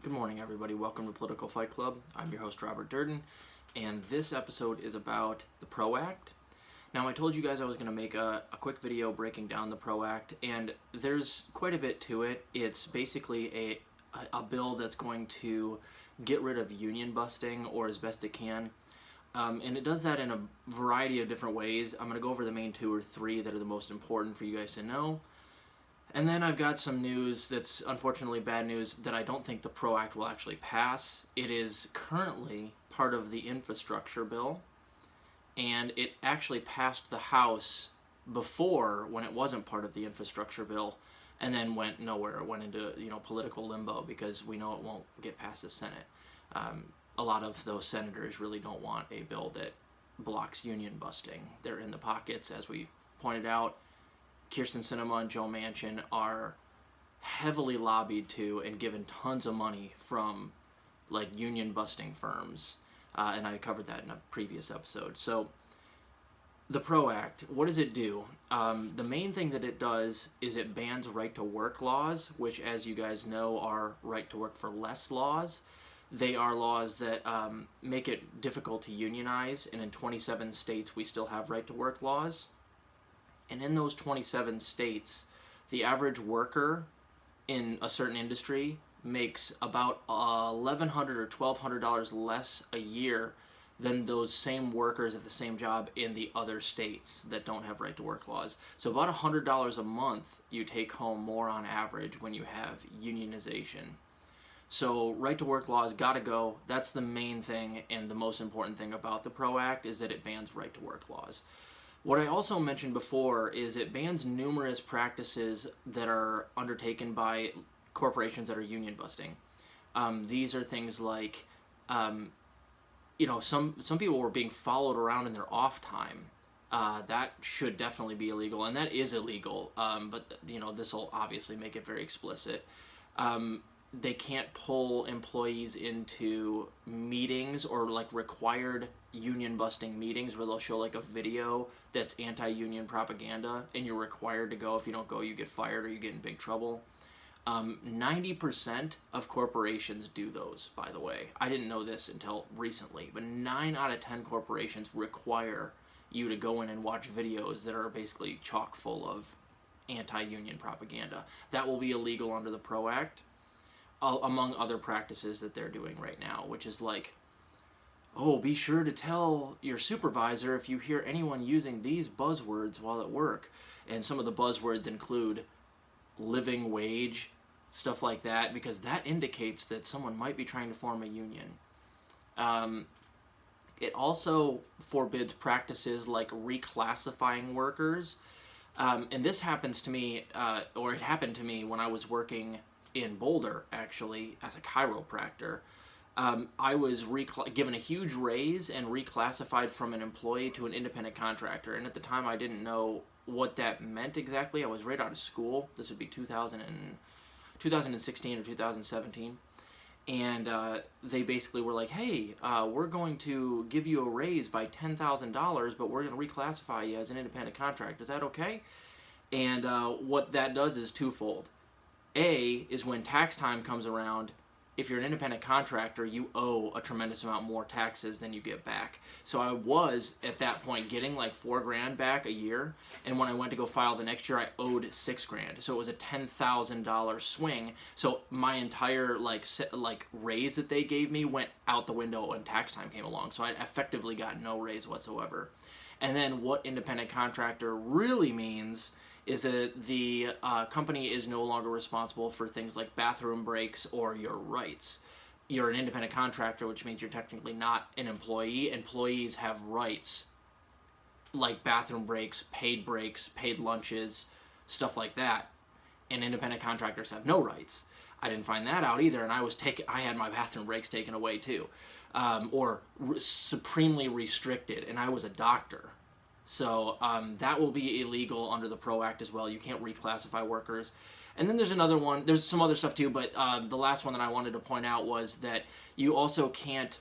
Good morning, everybody. Welcome to Political Fight Club. I'm your host, Robert Durden, and this episode is about the PRO Act. Now, I told you guys I was going to make a quick video breaking down the PRO Act, and there's quite a bit to it. It's basically a bill that's going to get rid of union busting, or as best it can, and it does that in a variety of different ways. I'm going to go over the main two or three that are the most important for you guys to know. And then I've got some news that's unfortunately bad news that I don't think the PRO Act will actually pass. It is currently part of the infrastructure bill, and it actually passed the House before when it wasn't part of the infrastructure bill, and then went nowhere. It went into political limbo because we know it won't get past the Senate. A lot of those senators really don't want a bill that blocks union busting. They're in the pockets, as we pointed out. Kyrsten Sinema and Joe Manchin are heavily lobbied to and given tons of money from union busting firms, and I covered that in a previous episode. So the PRO Act, what does it do? The main thing that it does is it bans right to work laws, which, as you guys know, are right to work for less laws. They are laws that make it difficult to unionize, and in 27 states we still have right to work laws. And in those 27 states, the average worker in a certain industry makes about $1,100 or $1,200 less a year than those same workers at the same job in the other states that don't have right to work laws. So about $100 a month you take home more on average when you have unionization. So right to work laws gotta go. That's the main thing, and the most important thing about the PRO Act is that it bans right to work laws. What I also mentioned before is it bans numerous practices that are undertaken by corporations that are union busting. These are things like, some people were being followed around in their off time. That should definitely be illegal, and that is illegal. But this will obviously make it very explicit. They can't pull employees into meetings or required union busting meetings where they'll show a video that's anti-union propaganda and you're required to go. If you don't go, you get fired or you get in big trouble. 90% of corporations do those, by the way. I didn't know this until recently, but 9 out of 10 corporations require you to go in and watch videos that are basically chock full of anti-union propaganda. That will be illegal under the PRO Act, among other practices that they're doing right now, which is be sure to tell your supervisor if you hear anyone using these buzzwords while at work. And some of the buzzwords include living wage, stuff like that, because that indicates that someone might be trying to form a union. It also forbids practices like reclassifying workers. And this happens to me, or it happened to me when I was working in Boulder, actually, as a chiropractor. I was given a huge raise and reclassified from an employee to an independent contractor. And at the time, I didn't know what that meant exactly. I was right out of school. This would be 2016 or 2017. And they basically were like, hey, we're going to give you a raise by $10,000, but we're going to reclassify you as an independent contractor. Is that okay? And what that does is twofold. A is when tax time comes around, if you're an independent contractor, you owe a tremendous amount more taxes than you get back. So I was, at that point, getting $4,000 back a year, and when I went to go file the next year, I owed $6,000. So it was a $10,000 swing. So my entire raise that they gave me went out the window when tax time came along. So I effectively got no raise whatsoever. And then what independent contractor really means is that the company is no longer responsible for things like bathroom breaks or your rights. You're an independent contractor, which means you're technically not an employee. Employees have rights like bathroom breaks, paid lunches, stuff like that. And independent contractors have no rights. I didn't find that out either, and I had my bathroom breaks taken away too, or supremely restricted, and I was a doctor. So that will be illegal under the PRO Act as well. You can't reclassify workers. And then there's another one. There's some other stuff too, but the last one that I wanted to point out was that you also can't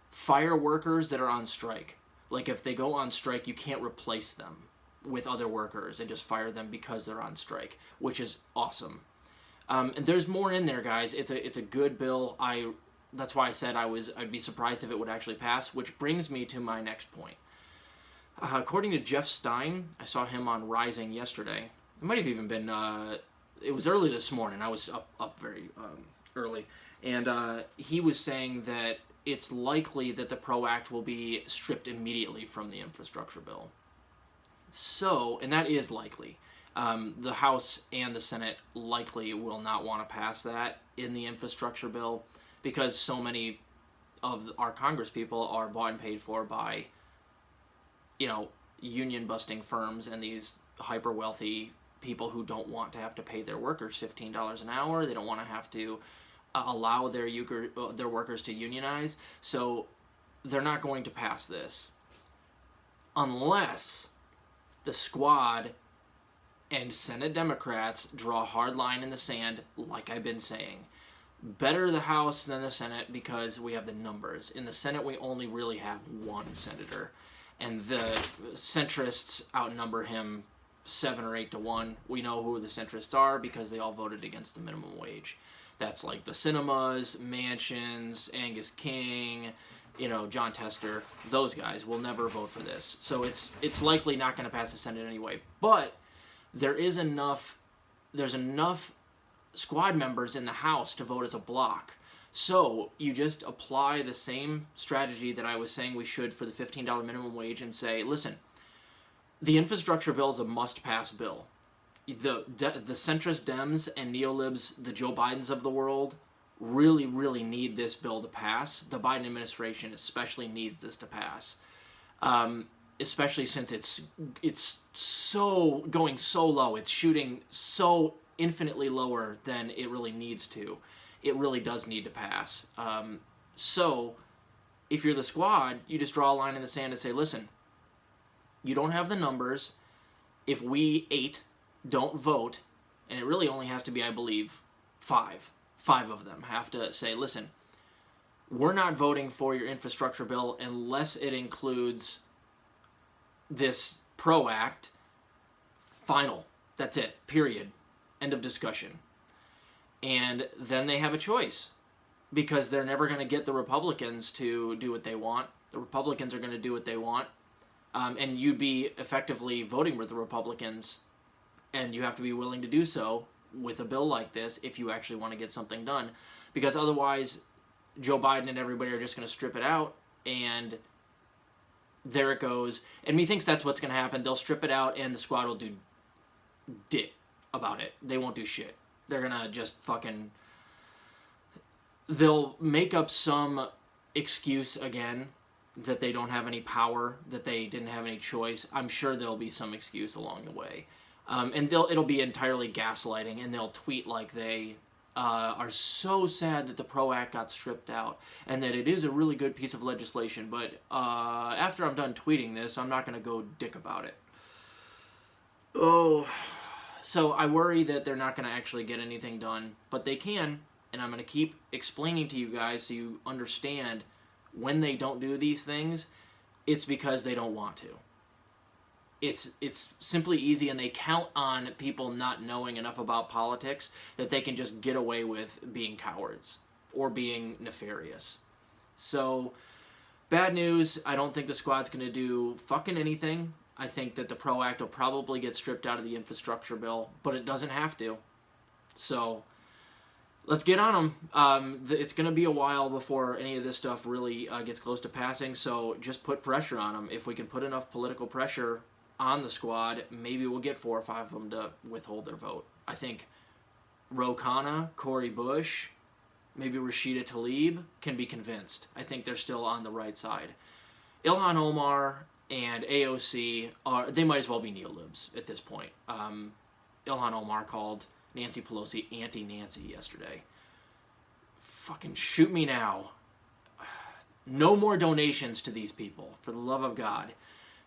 fire workers that are on strike. If they go on strike, you can't replace them with other workers and just fire them because they're on strike, which is awesome. And there's more in there, guys. It's a good bill. That's why I said I'd be surprised if it would actually pass, which brings me to my next point. According to Jeff Stein, I saw him on Rising yesterday. It might have even been, it was early this morning. I was up very early. And he was saying that it's likely that the PRO Act will be stripped immediately from the infrastructure bill. So, and that is likely. The House and the Senate likely will not want to pass that in the infrastructure bill because so many of our Congress people are bought and paid for by, union-busting firms and these hyper-wealthy people who don't want to have to pay their workers $15 an hour. They don't want to have to allow their workers to unionize. So they're not going to pass this unless the Squad and Senate Democrats draw a hard line in the sand, like I've been saying. Better the House than the Senate because we have the numbers. In the Senate, we only really have one senator, and the centrists outnumber him 7 or 8 to 1. We know who the centrists are because they all voted against the minimum wage. That's like the Cinemas, Mansions, Angus King, John Tester. Those guys will never vote for this. So it's likely not going to pass the Senate anyway. But there's enough Squad members in the House to vote as a block. So you just apply the same strategy that I was saying we should for the $15 minimum wage and say, listen, the infrastructure bill is a must-pass bill. The centrist Dems and neolibs, the Joe Bidens of the world, really, really need this bill to pass. The Biden administration especially needs this to pass, especially since it's so going so low. It's shooting so infinitely lower than it really needs to. It really does need to pass. So if you're the Squad, you just draw a line in the sand and say, listen, you don't have the numbers. If we 8 don't vote, and it really only has to be, I believe, 5 of them have to say, listen, we're not voting for your infrastructure bill unless it includes this PRO Act. Final. That's it. Period. End of discussion. And then they have a choice because they're never going to get the Republicans to do what they want. The Republicans are going to do what they want. And you'd be effectively voting with the Republicans, and you have to be willing to do so with a bill like this if you actually want to get something done. Because otherwise, Joe Biden and everybody are just going to strip it out, and there it goes. And methinks that's what's going to happen. They'll strip it out, and the Squad will do dit about it. They won't do shit. They're going to just fucking... They'll make up some excuse again that they don't have any power, that they didn't have any choice. I'm sure there'll be some excuse along the way. And it'll be entirely gaslighting, and they'll tweet like they are so sad that the PRO Act got stripped out, and that it is a really good piece of legislation, but after I'm done tweeting this, I'm not going to go dick about it. Oh... So I worry that they're not going to actually get anything done, but they can, and I'm going to keep explaining to you guys so you understand when they don't do these things, it's because they don't want to. It's simply easy, and they count on people not knowing enough about politics that they can just get away with being cowards or being nefarious. So, bad news, I don't think the Squad's going to do fucking anything. I think that the PRO Act will probably get stripped out of the infrastructure bill, but it doesn't have to. So, let's get on them. It's going to be a while before any of this stuff really gets close to passing, so just put pressure on them. If we can put enough political pressure on the Squad, maybe we'll get 4 or 5 of them to withhold their vote. I think Ro Khanna, Cori Bush, maybe Rashida Tlaib can be convinced. I think they're still on the right side. Ilhan Omar and AOC, they might as well be neolibs at this point. Ilhan Omar called Nancy Pelosi anti-Nancy yesterday. Fucking shoot me now. No more donations to these people, for the love of God.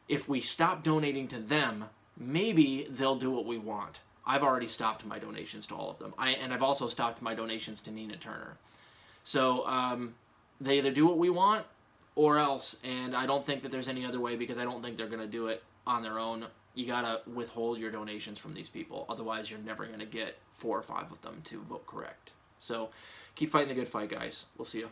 If we stop donating to them, maybe they'll do what we want. I've already stopped my donations to all of them. And I've also stopped my donations to Nina Turner. So they either do what we want or else, and I don't think that there's any other way because I don't think they're going to do it on their own. you gotta withhold your donations from these people. Otherwise, you're never gonna get 4 or 5 of them to vote correct. So keep fighting the good fight, guys. We'll see you.